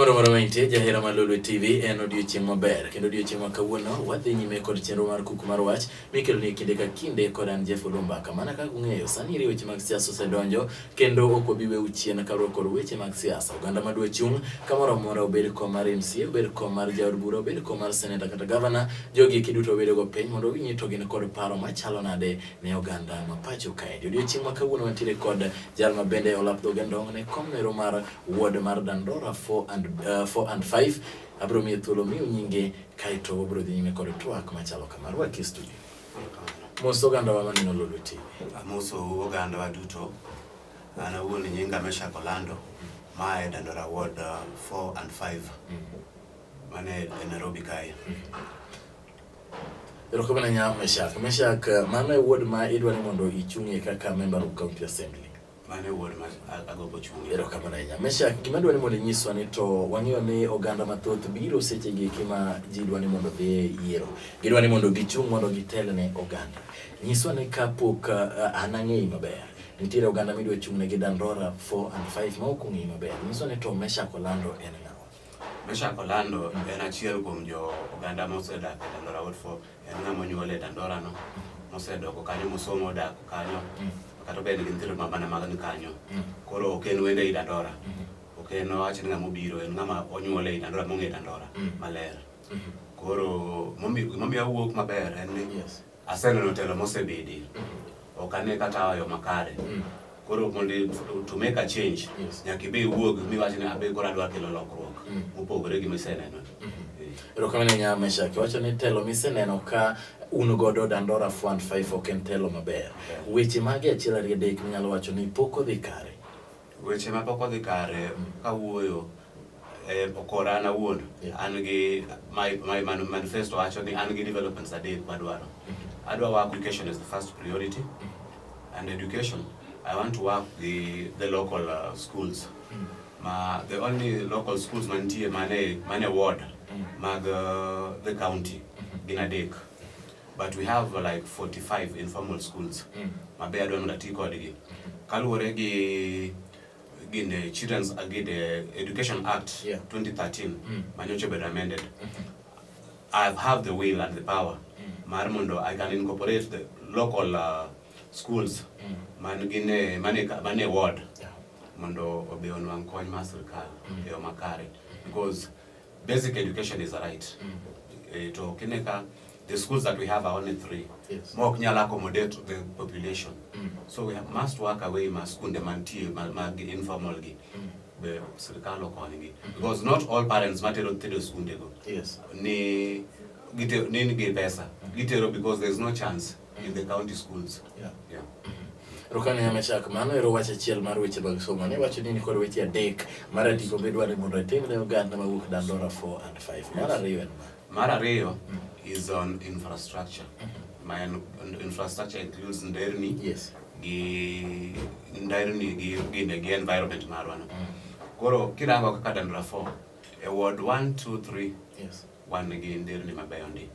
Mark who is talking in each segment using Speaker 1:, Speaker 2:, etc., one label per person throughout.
Speaker 1: Moro mamente jahera malolo TV en odiochieng' maber kendo odiochieng' ma kawuono wadhi nyime kod chenro mar kuku mar wach mikelo ni kinde ka kinde kod an Jeff Olumbaka. Mana kaka ung'eyo sani weche mag siasa osedonjo kendo ok wabi weyo chien kaluwore kod weche mag siasa. Oganda madwa chung' kamoro amora, obed kom mar MCA, obed kom mar jaod bura, obed kom mar senator kata governor, jogi kiduto obedo go piny mondo winyi to gin kod paro machalo nade ne oganda ma pacho kae. Odiochieng' ma kawuono wantiere kod jal ma bende olap dhoge ndong' ne kom nero mar ward mar Dandora 4 and 5. Abro miyo thuolo miyo nyinge kaito obro dhi nyime kod twak machalo kamar waki studio. Moso oganda wa manino Lulu TV.
Speaker 2: Moso oganda wa duto. Ana uoni nyinga Meshack Orlando. Mae Dandora ward 4 and 5. Mane Nairobi kae.
Speaker 1: Erokabana nya Meshack mane ward ma idwani mondo ichung'ie kaka member of county assembly.
Speaker 2: Mane ward ma agobo chungi.
Speaker 1: Erokabana nya Meshack, gima dwani mondo nyiswa ni to wang'eyo ni oganda mathoth biro seche gi kima ji dwani mondo dhi yiero. Gidwani mondo gichung' mondo gitelne oganda. Nyiswa ni kapok anang'eyi maber. Nitiere oganda midwa chung'ne gi Dandora 4 and 5 ma ok ung'eyi maber. Nyiswa ni to Meshack Orlando en ng'awa.
Speaker 2: Meshack Orlando en achiel kuom jo oganda mosedak e Dandora ward 4. En ng'ama onyuol e Dandora no. Mosedoko kanyo mosomo dak kanyo. Kata bende gintiro mabana magani kanyo. Koro ok en wende i Dandora. Ok en wach ni ng'ama obiro, en ng'ama onyuol e Dandora, mong'e Dandora maler. Koro momiyo awuok maber en ni aseneno telo mosebedi. Ok ane kata yo makare. Koro mondo to make a change, nyaka ibe iwuog miwacho ni abe koro adwa kelo lokruok mopogore gi miseneno.
Speaker 1: Erokamano nya Meshack, wacho ni telo miseneno ka un godo Dandora 4 and 5 ok en telo maber. Weche mage achiel ariyo adek minyalo wacho ni pok odhi kare.
Speaker 2: Weche ma pok odhi kare kawuoyo okora an awuon, an gi my manifesto wacho ni an gi developments adek madwaro. Adwa work education as the first priority, and education I want to work the local schools. The only local schools mantie mane ward mag the county in adek. But we have like 45 informal schools. Mabe adwa mondo ati kodgi. Kaluwore gi the Children's the Education Act 2013 manyocha been amended. I have the will and the power. Mar mondo I can incorporate the local schools mane ward mondo obe onwang' kony mar sirkal e yo makare, because basic education is a right. To kineka the schools that we have are only 3. Mok nyala accommodate the population. So we must work away maskunde mantie mag informal gi be sirkal okonigi, because not all parents matero tedo skunde go ni gite pesa gitero because there is no chance in the county schools.
Speaker 1: Rokane ya Meshack, mano ero wacha achiel mar weche mag somo. Ne wacho ni kod weche adek mar adiko bedware mondo itimne oganda mawuok Dandora 4 and 5.
Speaker 2: Mar ariyo is on infrastructure. My infrastructure includes nderni gi environment marwa no. Koro kirango kaka Dandora 4 e ward 1 2 3 wan gi nderni mabeyo ndi.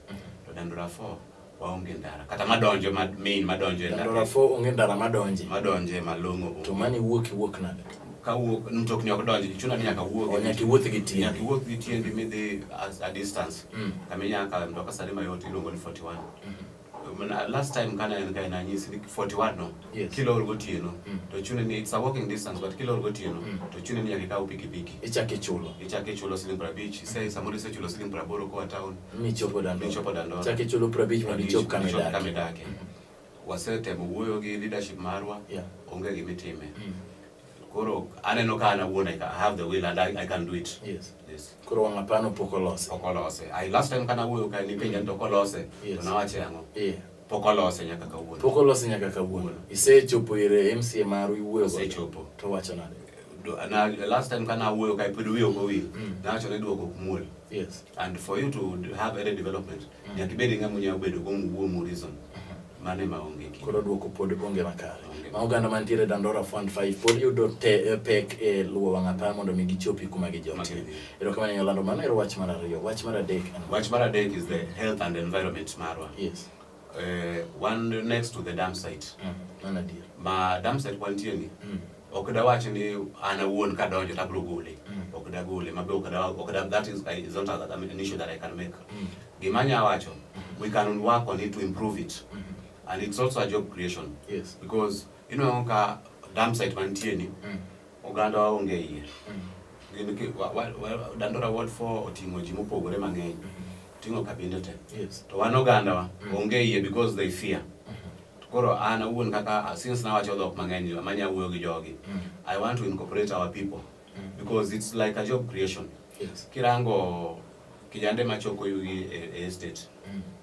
Speaker 2: To Dandora 4 waonge ndara kata madonjo madonjo
Speaker 1: Dandora 4 onge ndara madonje
Speaker 2: malongo.
Speaker 1: To mani wuok nade?
Speaker 2: Ka wuok mtokni ok donji, chuna ni nyaka wuok.
Speaker 1: Nyaka wuoth gi tiende.
Speaker 2: Nyaka wuoth gi tiende midhi a distance. Kama nyaka mtoka sare mayot iluongo ni 41. Last time kana en nyisi 41 no. Kilo ol gotieno. To chuna ni it's a walking distance, but kilo ol gotieno. To chuna ni nyaka kaw pikipiki. Ichake chulo siling 50. Say samuri se chulo siling 80 kwa town.
Speaker 1: Michopo Dandora. Ichake chulo 50 mondo ichop kamedake.
Speaker 2: Wasetemo wuoyo gi leadership marwa. Onge gimitime. Koro aneno ka ana wuon I have the will and I can do it.
Speaker 1: Yes. Koro wang'apano pokolose.
Speaker 2: Last time kana wuoyo ka ni penja to kolose. To nawache ang'o? Pokolose nyaka kawuono. Isechopo ire MCA maru iwuoyo go. Isechopo.
Speaker 1: To wacho nade?
Speaker 2: Na last time kana wuoyo ka ipudo wiyo ko wil. Nawacho ni duoko kumul. And for you to have any development, nyaka ibed ng'ama nyalo bedo go mu reason. Mane maonge ki.
Speaker 1: Koro duoko pod onge makare. Ma oganda mantiere Dandora 4 and 5 pod yudo pek e luwo wang'apaya mondo mi gichopi kuma gijotie. Erokamano Orlando, mano ero wach mar ariyo. Wach mar adek
Speaker 2: is the health and environment marwa. One next to the dam site.
Speaker 1: Mana dear.
Speaker 2: Ma dam site wantie ni ok da wacho ni ana wuon ka donjo tabro gole ok da gole mabe ok da that is not an issue that I can make gimanya wacho we can work on it to improve it and it's also a job creation
Speaker 1: yes
Speaker 2: because you know ka dam site mantie ni oganda onge yie gini ki Dandora Ward 4 otingo ji mopogore mang'eny tingo kabinde te
Speaker 1: yes
Speaker 2: to wan oganda wa onge yie because they fear koro ana wuon kaka since na wacho dhok mang'eny amanya wuoyo gi jogi I want to incorporate our people because it's like a job creation
Speaker 1: yes
Speaker 2: kirango kijande machoko yugi e estate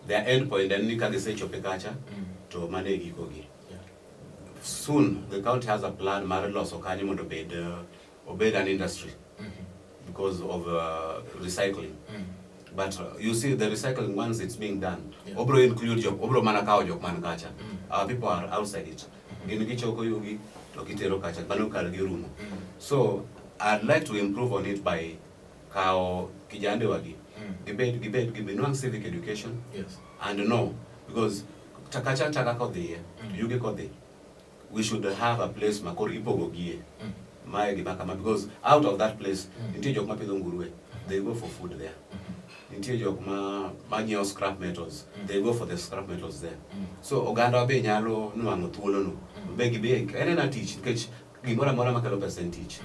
Speaker 2: their end point and ni ka gisechope kacha to mane gikogi soon the county has a plan mar loso kanyo mondo obed an industry because of recycling but you see the recycling once it's being done obro include job obro mana kao job man kacha our people are outside it gin gichoko yugi to kitero kacha bano kal gi rumo so I'd like to improve on it by kao kijande wagi give no civic education
Speaker 1: yes
Speaker 2: and no because takacha takako the yugi ko the we should have a place makor ipogo gie my gibakama because out of that place nitie jok mapidho nguruwe they go for food there nitie jok ma scrap metals they go for the scrap metals there so oganda be nyalo nwango thuolo no be en tich nikech gimora mora makelo percentage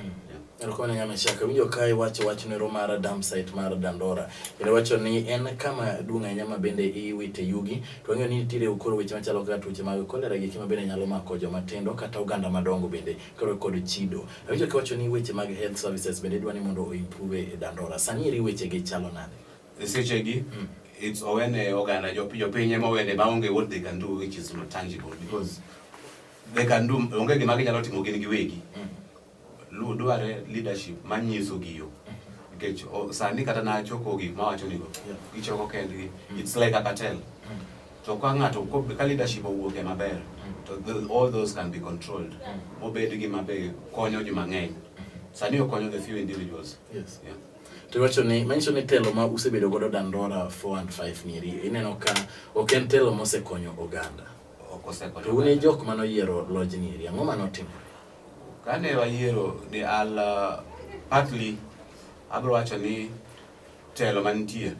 Speaker 1: Erokone nyame shaka winjo kai wacho ne romara dam site mar Dandora ene wacho ni en kama dunga nyama bende iwite yugi to ng'eyo ni tire ukoro weche machalo kaka tuoche mag kolera gi kima bende nyalo mako joma tindo kata oganda madongo bende koro kod chido winjo ka wacho ni weche mag health services bende dwani mondo o improve e Dandora sani ri weche gi chalo nade
Speaker 2: sechegi it's owene oganda jopinye mowene maonge what they can do which is not tangible because they can do onge gima ginyalo timo gin giwegi dware leadership manyiso giyo nikech sani kata na choko gik mawacho nigo gichoko kendgi it's like a cartel to kwa ng'ato ka leadership owuok e maber to all those can be controlled mobed gi mabe konyo ji mang'eny sani okonyo the few individuals
Speaker 1: yes to wacho ni manyiso ni telo ma usebedo godo Dandora 4 and 5 nieri ineno ka ok en telo mosekonyo oganda
Speaker 2: okosekonyo
Speaker 1: to une jok manoyiero lodge nieri ang'o manotimo
Speaker 2: kane wayiero ni partly abro wacho ni telo mantie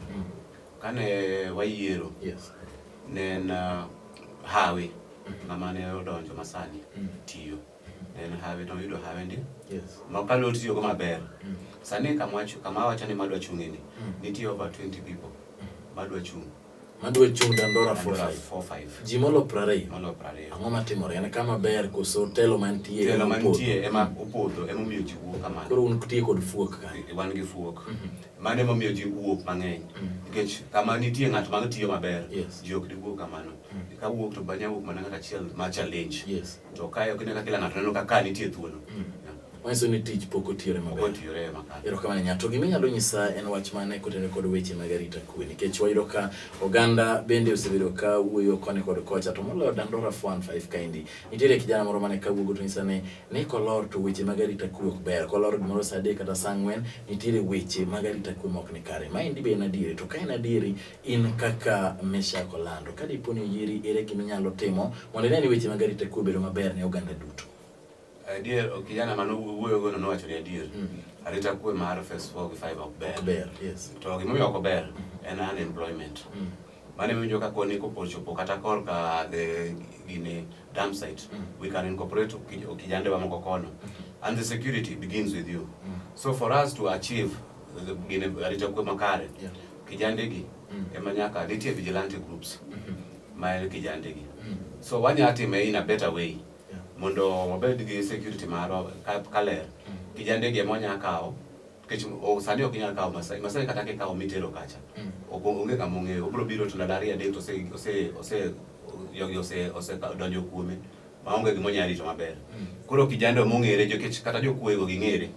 Speaker 2: kane wayiero
Speaker 1: yes
Speaker 2: nen hawi mamane odonjo masani tiyo nen hawi to yudo hawi ndi
Speaker 1: yes
Speaker 2: makalo tiyo go maber sani kama wacho ni madwa chungeni nitie over 20 people madwa chung
Speaker 1: Dandora 4-5 jimolo 20 ang'o matimore en kama ber koso telo mantie
Speaker 2: ema opodho ema miyo ji wuok kamano
Speaker 1: koro un tie kod fuok ka
Speaker 2: wan gi fuok mane ema miyo ji wuok mang'eny nikech kama nitie ng'at ma tiyo maber ji ok diwuok kamano ka wuok to banya wuok mana ng'at achiel ma challenge to kayo kine ka kila ng'ato neno ka nitie thuolo
Speaker 1: Wanyiso ni tich pok otiore maber. Erokamano nyato gima nyalo nyisa en wach mane kotenore kod weche mag arita kwe nikech wayudo ka oganda bende osebedo ka wuoyo koni kod kocha to moloyo Dandora 4 and 5 kaindi. Nitiere kijana moro mane kawuogo to nyisa ne kolor to weche mag arita kwe ok ber. Kolor gimoro saa 3 kata saa 4 nitiere weche mag arita kwe mok ni kare. Maendi be en adieri to ka en adieri in kaka Mesha kolando. Ka dipo ni oyieri ere gima inyalo timo mondo ine ni weche mag arita kwe bedo maber ne oganda duto.
Speaker 2: Dear kijana mano wuoyo go no wacho ni adier arita kwe mar first 4 gi 5 ok ber
Speaker 1: yes
Speaker 2: to gimoyo ok ber en unemployment mane winjo ka koni ko pocho kata korka the gine dam site we can incorporate kijande wa moko kono and the security begins with you so for us to achieve the gine arita kwe makare kijande gi emanyaka nitie vigilante groups ma kijande gi so wanyati me in a better way mondo mobed gi security maro kaler kijande gi monya kao kech sani ok nyal kao masai kata ke kao mitero kacha onge kama onge obro biro to ndari ade to ose donjo kuome maonge gi monya rito maber koro kijande mongere jo kech kata jo kuego gi ngere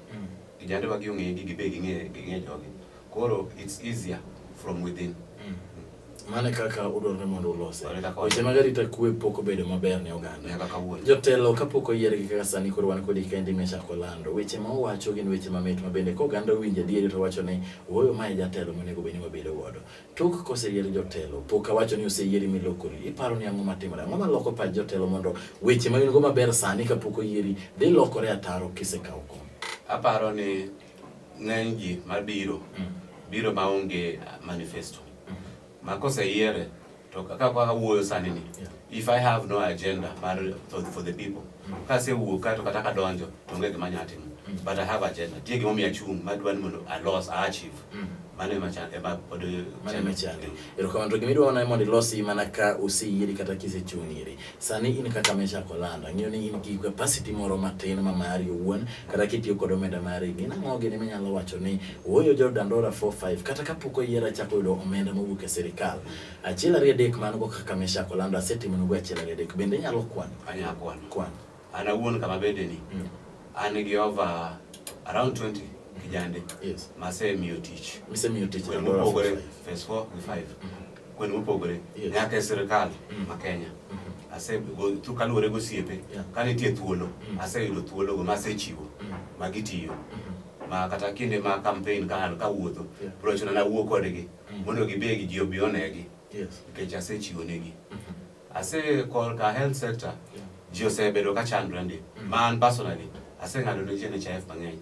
Speaker 2: kijande wagi onge gi be gi ngere jogi koro it's easier from within
Speaker 1: mane kaka udorne mondo ulose
Speaker 2: Wale
Speaker 1: weche mag arita kwe pok obedo maber ne oganda
Speaker 2: nyaka kawuono.
Speaker 1: jotelo kapok oyiergi kaka sani koro wan kodi kendi mechako lando weche ma owacho gin weche mamit mabende koganda owinjo adieri to wacho ni ooyo mae jatelo monego bed ni wabedo godo tok koseyier jotelo pok awacho ni oseyieri milokori iparo ni ang'o matimore ang'o maloko pach jotelo mondo weche ma gin go maber sani kapok oyieri dhi lokore ataro kisekawo kom
Speaker 2: Aparo ni ng'eny ji mabiro biro maonge manifesto makoseyiere to kaka wuoyo sani ni if I have no agenda for the people kase wuok ka to kata ka donjo to onge gima nyatimo but I have agenda tie gima miya chung madwani mondo achieve mane machan pod
Speaker 1: mane machandi erokamano to gimidwa wana mondo ilosi mana ka oseyieri kata kisechung'iri sani in kaka mechako lando ng'iyo ni in gi capacity moro matin ma mari owuon kata kitiyo kod omenda mari gin ang'o gini minyalo wacho ni ooyo jo Dandora 45 kata kapok oyiera chako yudo omenda mowuok e sirikal achiel ariyo adek man go kaka mechako lando asetimo nugo achiel ariyo adek bende nyalo kwano
Speaker 2: kwan ana wuon kama bede ni an gi over around 20 kijande
Speaker 1: yes
Speaker 2: mase miyo tich
Speaker 1: Dandora
Speaker 2: mopogore phase 4 gi 5 kwen mopogore nyaka sirikal ma Kenya ase tu kalure go siepe kanitie thuolo ase yudo thuolo go mase chiwo magitiyo ma kata kinde ma campaign ka wuotho brochona na wuo kodgi mondo gibegi ji obionegi nikech ase chiwo negi ase ka health sector ji osebedo ka chandre ndi man personally ase ng'ado ne NHIF mang'eny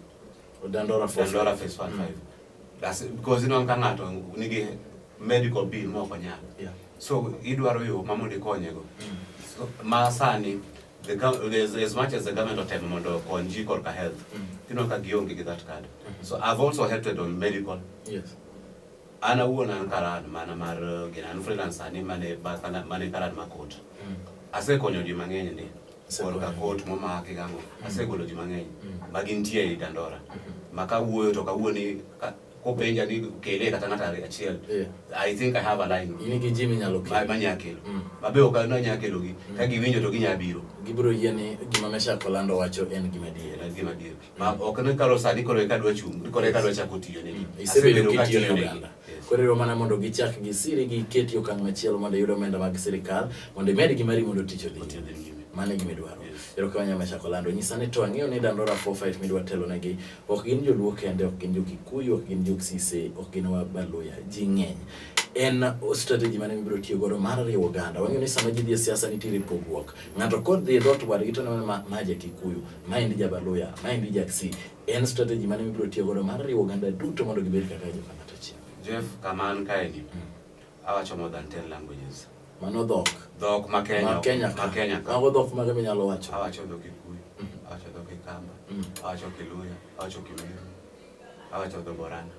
Speaker 1: Dandora
Speaker 2: phase 1 5 that's because ka ng'ato nigi medical bill moko nyalo so idwaro yo mamondo ikonyego ma sani as much as the government otemo mondo konji korka health ka gionge gi that card so I've also helped on medical ana wuona karan mana mar ginan freelance ani mane karan makot ase konyo ji mang'eny ni korka kot momaki gango ase golo ji mang'eny magintie e Dandora maka wuoyo to kawuoni kopenja ni kele kata ng'ata achiel I think I have a line
Speaker 1: ini gi jimi nyalo kelo
Speaker 2: manyakelo mabe okano nyakelo gi ka giwinjo to ginyabiro
Speaker 1: gibiro yieni gima mechako lando wacho en gima dier
Speaker 2: ma ok ne karo sani koro ka dwa chung koro ka dwa chako tiyo negi
Speaker 1: isebedo kitiyo ne oganda koro iro mana mondo gichak gisiri giketi okang' machielo mondo yud omenda mag sirikal mondo imed gimari mondo tich odhi mane gimidwaro erokamano mechako lando nyisani to ang'eyo ni Dandora 45 midwa telo negi ok gin joluo kende ok gin jo-Kikuyu ok gin jo-Kisii ok gin Wabaluya ji ng'eny en strategy mane mibiro tiyo godo mar riwo oganda wang'eyo ni sama ji dhi e siasa nitiere pogruok ng'ato kod dhi dot wadgi to neno ma ja-Kikuyu ma endi ja-Baluya ma endi ja-Kisii en strategy mane mibiro tiyo godo mar riwo oganda duto mondo gibed kaka jokang'ato achiel
Speaker 2: Jeff kaman kaeni awacho more than 10 languages
Speaker 1: mano dhok
Speaker 2: ma Kenya
Speaker 1: mago dhok mage minyalo wacho
Speaker 2: awacho dhok Kikuyu awacho dhok Kikamba awacho Kiluya awacho Kimeru awacho dhok Borana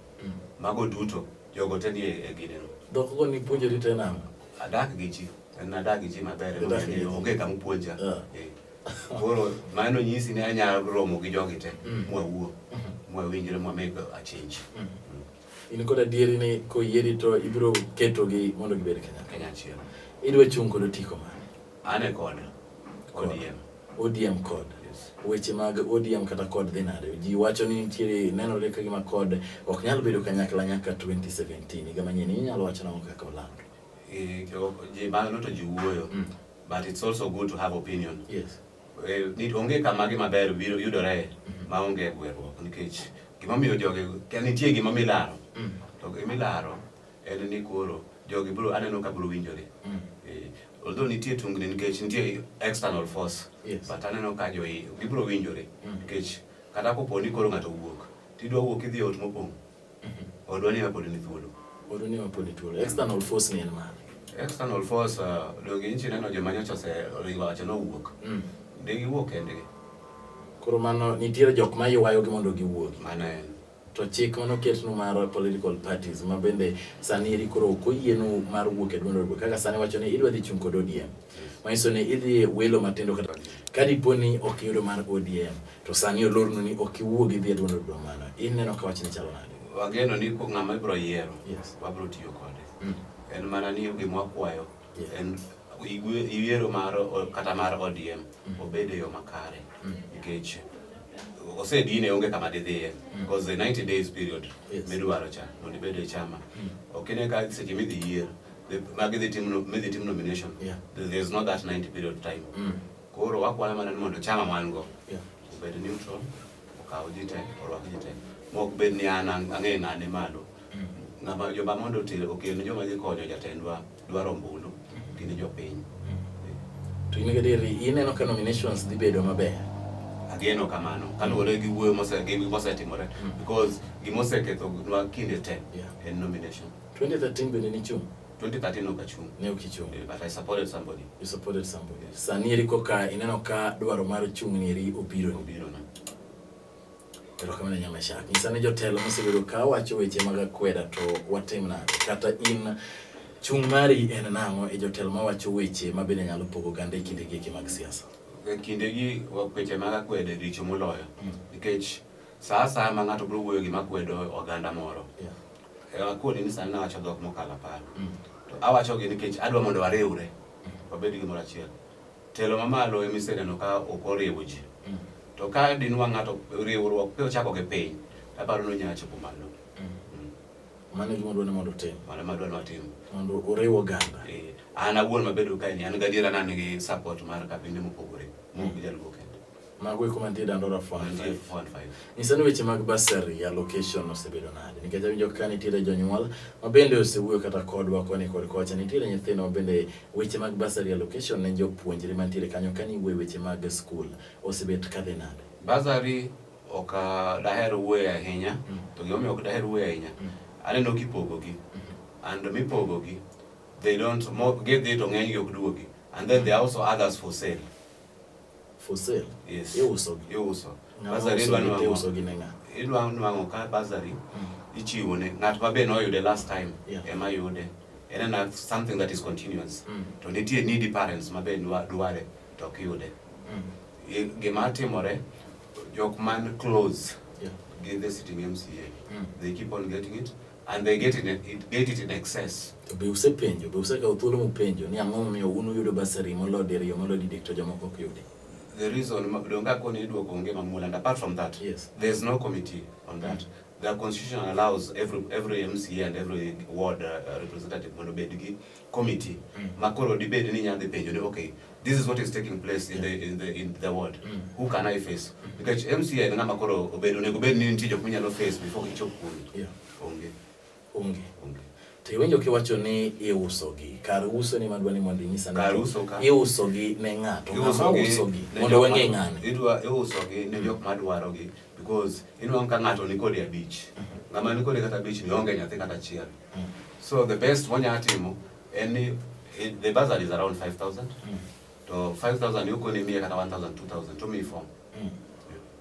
Speaker 2: mago duto jogo te ni e gineno
Speaker 1: dhok go ni puonjori te nang'o
Speaker 2: adak gi ji maber onge kama puonja koro mano nyisi ni anya romo gi jogi te mwawuo mwawinjre mwamake a change
Speaker 1: in kod adieri ni koyieri to ibiro ketogi mondo gibed
Speaker 2: Kenya achiel
Speaker 1: idwa chung' kod otiko mane
Speaker 2: ane kod
Speaker 1: ODM kod weche mag ODM kata kod dhi nade ji wacho ni nitiere nenore ka gima kod ok nyal bedo kanyakla nyaka 2017 higa manyien inyalo wacho nang'o kaka olando
Speaker 2: ji mano to ji wuoyo but it's also good to have opinion onge kama gimaber biro yudore maonge gweruok nikech gimomiyo joge nitie gima milaro to gimilaro en ni koro jogi bro aneno ka bro winjore although nitie tungni nikech nitie external force but aneno ka jogi bro winjore nikech kata kopo ni koro ng'ato wuok tidwa wuok idhi ot mopong' odwani ma pod ni thuolo
Speaker 1: external force ni en mane
Speaker 2: external force donge inchi neno joma nyocha riwacho no wuok de giwuok kendgi
Speaker 1: koro mano nitiere jok ma ywayogi mondo giwuogi
Speaker 2: mana
Speaker 1: to chik mano ketno mar political parties ma bende sani iri koro koyieno mar wuok e duond od kaka sani wacho ni idwa dhi chung' kod ODM maiso ni idhi welo matindo ka dipo ni ok iyudo mar ODM to sani olorno ni ok iwuogi dhi e duond od mano in neno ka wachni chalo nade
Speaker 2: wageno ni ng'ama ibiro yiero wabiro tiyo kode en mana ni gima wakwayo en iyiero kata mar ODM obed e yo makare nikech osedine onge kama didhiye because the 90 days period midwaro cha mondo ibed e chama ok ne ka seche midhi yiero magi the team nomination.
Speaker 1: Yeah.
Speaker 2: There's not that 90 period time. Koro wakwana mana ni mondo chama mango.
Speaker 1: Yeah.
Speaker 2: Ubed neutral, okaw jite, orwak jite. Mok bed ni an ang'e ng'ane malo. Ng'ama joma mondo tile okel joma dhi konyo jatendwa dwaro ombulu gini jopiny.
Speaker 1: To in gadieri ineno ka nominations dhi bedo maber.
Speaker 2: Ageno kamano kaluwore gi wuoyo mosetimore because gimoseketho nwa kinde te en nomination.
Speaker 1: 2013 bende ni chung.
Speaker 2: 2013 okachung.
Speaker 1: Ne okichung.
Speaker 2: But I supported somebody.
Speaker 1: You supported somebody. Sani eri koka ineno ka dwaro mar chung ni eri obiro
Speaker 2: na.
Speaker 1: Pero kama nyama shaki. Nisani jotelo mosebedo ka wacho weche mag akweda to watim nade. Kata in chung mari en nang'o e jotelo ma wacho weche ma bende nyalo pogo gande kinde gi mag siasa.
Speaker 2: Kinde gi weche mag akweda richo moloyo. Nikech saa ma ng'ato biro wuoyo gi makwedo oganda moro. Akoni ni sani nawacho dhok mokalo 10. To awacho gi nikech adwa mondo wariwre. Wabed gimoro achiel. Telo mamalo emiseneno ka ok oriwo ji. To ka dinwa ng'ato riwruok pe ochako gi piny, aparo no nya chopo malo.
Speaker 1: Mano gima dwani mondo tim.
Speaker 2: Mano madwani watim.
Speaker 1: Mondo oriwo oganda.
Speaker 2: An awuon mabedo ka an gadiera nan gi support mar kabinde mopogore. Mok jalgo kende.
Speaker 1: Mago eko mantie dandora fund. Nisani weche mag bursary allocation osebedo nade. Nikech awinjo ka nitiere jonyuol ma bende osewuoyo kata kodwa koni kod kocha. Nitiere nyithindo ma bende weche mag bursary allocation ne jopuonjre mantiere kanyo ka ni wuoyo weche mag school osebet kadhi nade.
Speaker 2: Bursary ok daher wuoyo ahinya. To gimomiyo ok daher wuoyo ahinya. Aneno kipogogi. And mipogogi they don't get the to ng'eny gi ok duogi. And then there are also others for sale.
Speaker 1: For sale?
Speaker 2: Yes.
Speaker 1: Iuso.
Speaker 2: Bursary idwa nwang'o ka bursary ichiwo ne ng'at ma be noyude last time ema yude. En something that is continuous. To nitie needy parents ma be dware to ok yude. Gima timore jok man close give the sitting MCA. They keep on getting it and they get it in excess.
Speaker 1: To be usepenjo, be useka uthuolo mupenjo ni ang'o momiyo unu yudo bursary molodi riyo molodi dik to jomoko ok yudi.
Speaker 2: The reason donga koni duoko onge mamula, and apart from that, there's no committee on that. The constitution allows every MCA and every ward representative mondo bedgi committee. Makoro debate ni nyadhi penjo ni okay, this is what is taking place in the ward. Who can I face? Because MCA ngama makoro obedo nego bed ni nitie jok minyalo face before gichop kuno. Onge.
Speaker 1: Tiwenjo kiwacho ni iusogi. Kar uso ni madwani mondo inyisa ni.
Speaker 2: Kar uso ka.
Speaker 1: Iusogi ne ng'ato. Iusogi mondo weng'e ng'ane.
Speaker 2: Iusogi ne jok madwarogi because inwang' ka ng'ato ni kodi abich. Ng'ama ni kodi kata abich ni onge nyathi kata achiel. So the best monya timo the bursary is around 5,000. To 5,000 yuko ni mia kata 1,000, 2,000 to me form.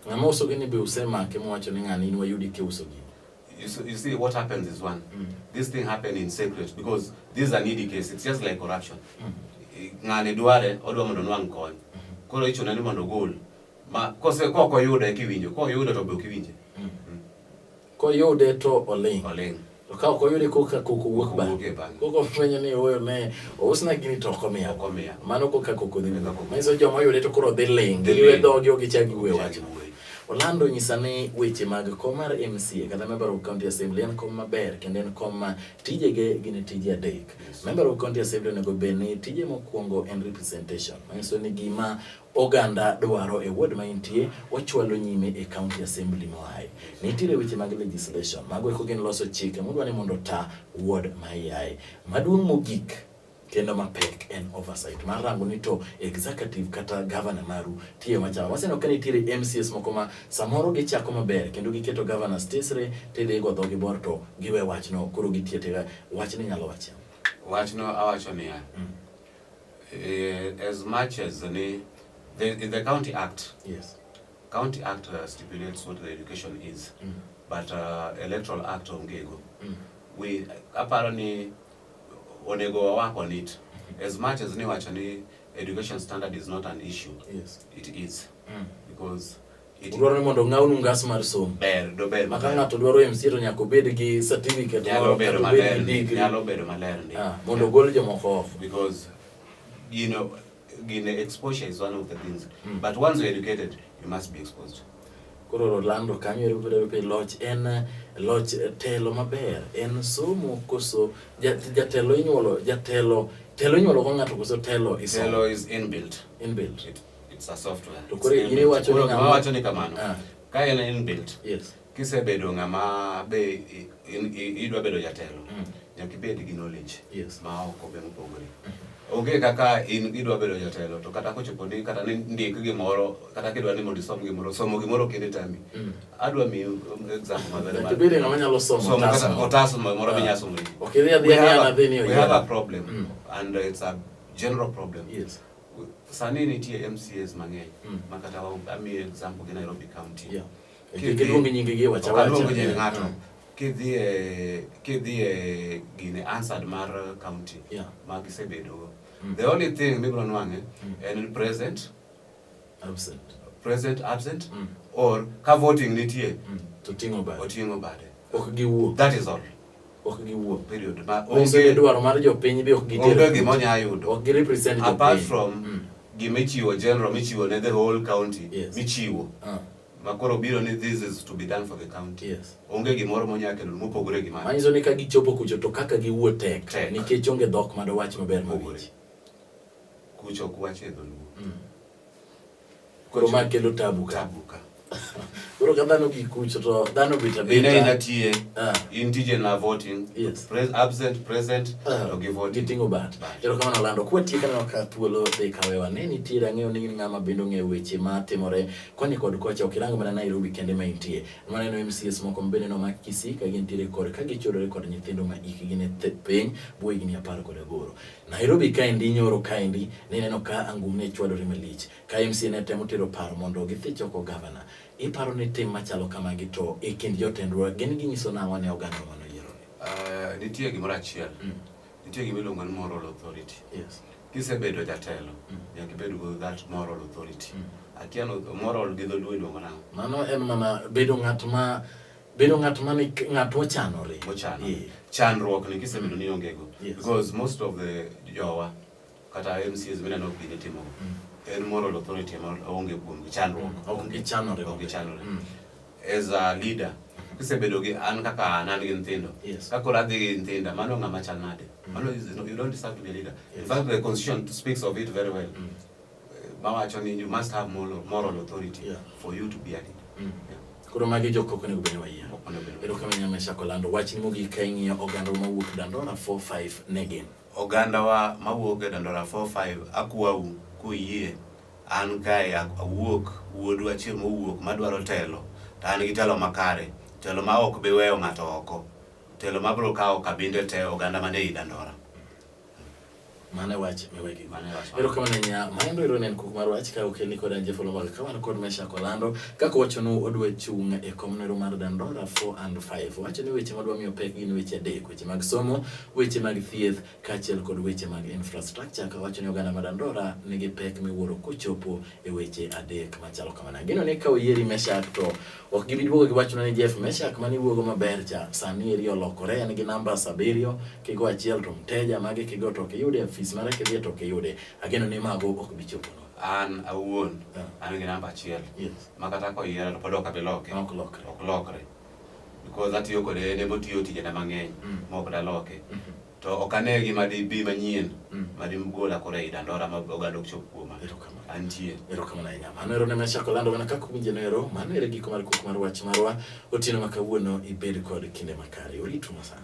Speaker 1: Ng'ama usogi ni be usema ke mwacho ni ng'ani ni wayudi ke usogi.
Speaker 2: You see, what happens is one, this thing happened in secret because this is a needy case. It's just like corruption. Ng'ani dware, odwa mondo nwang' kony. Koro icho nani mondo gol. Ma kose koko yude kiwinjo, ko yude to be ukiwinje.
Speaker 1: Ko yude to oling. To ka ko yude ko wuok ba. Ko fwenyo ni oyo ne osna gini to komia. Mano ko ka koko dhi. Maiso joma yude to koro dhi ling. Giwe dhogi ogi chagi we wacho. Orlando nyisani weche mag kom mar MCA kata member of county assembly en kom maber kendo en kom ma tijege gin tije adek. Member of county assembly nego bene tije mokwongo en representation. Manyiso ni gima oganda dwaro e ward ma intie ochwalo nyime e county assembly moaye. Nitiere weche mag legislation mago eko gin loso chike modwani mondo ta ward ma iyaye. Maduong' mogik kendo mapek en oversight marango ni to executive kata governor maru tiyo machalo waseno ka nitiere MCS moko ma samoro gichako maber kendo giketo governor stesre tede go dhogi bor to giwe wachno koro gitietega wachni nyalo wacho
Speaker 2: wachno awacho ni as much as the county act county act stipulates what the education is but electoral act ongego we apparently onego work on it. As much as ni wacho ni education standard is not an issue, it is because
Speaker 1: udwaro mondo ng'awnu ngas mar somo
Speaker 2: do ber
Speaker 1: maka ng'ato dwaro MCA to nyaka bed gi certificate
Speaker 2: nyalo bedo maler ndi
Speaker 1: mondo gol jomoko off
Speaker 2: because exposure is one of the things but once you're educated you must be exposed.
Speaker 1: Koro Orlando kanyo ero pe loch en loch telo maber en somo koso jatelo inyuolo telo inyuolo ko ng'ato koso telo
Speaker 2: is inbuilt. It's a software.
Speaker 1: To kore ini wacho
Speaker 2: ni kamano. Ka en inbuilt.
Speaker 1: Yes.
Speaker 2: Kisebedo ng'ama be idwa bedo jatelo. Nyaka ibed gi knowledge.
Speaker 1: Yes.
Speaker 2: Ma ok obe mopogore. Onge kaka idwa bedo jatelo to kata kochopo ni kata ni ndik gimoro kata kidwa ni mondo isom gimoro somo gimoro kende tami. Adwa mi example maber.
Speaker 1: To bede ng'ama nyalo somo
Speaker 2: otaso moro binyasomo.
Speaker 1: Okay, we
Speaker 2: have a problem and it's a general problem.
Speaker 1: Yes.
Speaker 2: Sani nitie MCAs mang'eny makata ami example gi Nairobi County.
Speaker 1: Yeah. Kidwongi nyingi gi wacha
Speaker 2: ng'ato kidhie gine answered mar county magisebedo. The only thing mibro nwang'e en present absent or ka voting nitie
Speaker 1: to tingo
Speaker 2: bade
Speaker 1: ok giwuo.
Speaker 2: That is all.
Speaker 1: Ok giwuo
Speaker 2: period.
Speaker 1: Onge dwaro mar jopiny be ok gitero.
Speaker 2: Onge gimonya yudo.
Speaker 1: Ok represent jopiny.
Speaker 2: Apart from gimichiwo general michiwo ne the whole county. Michiwo. Makoro biro ni this is to be done for the county.
Speaker 1: Yes.
Speaker 2: Onge gimoro monya kelo mopogore gi mano.
Speaker 1: Manyiso ni ka gichopo kucho to kaka giwuo tek nikech onge dhok ma dowach maber mawinji.
Speaker 2: Kucho kwache dholuo.
Speaker 1: Koro ma kelo tabu ka. Koro ka dhano gi kucho to dhano bita
Speaker 2: inatie intije na voting.
Speaker 1: Yes.
Speaker 2: Absent present to give voting.
Speaker 1: Gitingo bat. Ero kama Orlando kwatie kana ka thuolo be kawewa ne nitiere ang'eyo ni ng'ama bendo ng'eyo weche ma timore koni kod kocha okirango mana Nairobi kende ma intie. Maneno MCS moko mbene no makisi ka gintiere kod ka gichodore kod nyithindo ma ikgi ne piny buo igni 18. Nairobi kaendi nyoro kaendi neno ka angumne chwadore malich. Ka MC ne temo tero paro mondo githichoko governor. Iparo ni tim machalo kamagi to e kind jotendwa gin ginyiso nang'o ne oganda mano yiero.
Speaker 2: Nitie gimoro achiel. Nitie gimiluongo ni moral authority.
Speaker 1: Yes.
Speaker 2: Kisebedo jatelo nyaka ibed go that moral authority. Akiano moral gi dholuo iluongo nang'o?
Speaker 1: Mano en mana bedo ng'at ma ni ng'at mochanore.
Speaker 2: Chandruok ni kisebedo ni ongego. Because most of the jowa kata MCs mineno gi timo en moral authority ma onge kuom chandruok.
Speaker 1: Ok gichanore.
Speaker 2: As a leader kisebedo gi an kaka nan gi nyithindo. Kaka radhi gi nyithinda mano ng'ama chal nade. Mano you don't deserve to be a leader. In fact the constitution speaks of it very well. Mama you must have moral authority for you to be a leader.
Speaker 1: Koro magi jokoko ne gubene waiya. Ero kama nyamesha kolando wach ni mogi kaingia oganda mawuok Dandora 45 Negen.
Speaker 2: Oganda wa mawuok Dandora 45 akwau kuyie an kae awuok wuodu achiel mowuok madwaro telo to an gi telo makare telo ma ok be weyo ng'ato oko telo mabro kawo kabinde te oganda mane i Dandora.
Speaker 1: Mane wach mewegi. Ero kama nya maendo ero nen kukumar wach ka okeli kod Jeff Olomba ka wan kod Mesha Kolando kako wacho no odwa chung e komnero mar Dandora 4 and 5. Wacho ni weche madwa miyo pek gin weche adek, weche mag somo, weche mag thieth kaachiel kod weche mag infrastructure. Ka wacho ni oganda mar Dandora nigi pek miwuoro kochopo e weche adek machalo kamano. Gino ne ka oyieri Mesha to ok gibiduogo giwacho ni Jeff Mesha mani wuogo maber cha sani eri olokore en gi namba 7 kigo achiel to mteja mage kigo to kiyude mara kedie to kiyude ageno ni mago ok bichopo no
Speaker 2: an awuon an gi namba 1 makata ko yiera to podoka beloke
Speaker 1: ok lokre
Speaker 2: because atiyo kode ne botiyo tije na mang'eny mok daloke to okane gi madi manyien madi mgola kore i Dandora ma oganda ok chop kuoma antie
Speaker 1: ero kama na nyama ero ne Mesha Kolando wana kako minjenero mano ere giko mar kukumar wach marwa otieno makawuono ibed kod kinde makare oritu masana.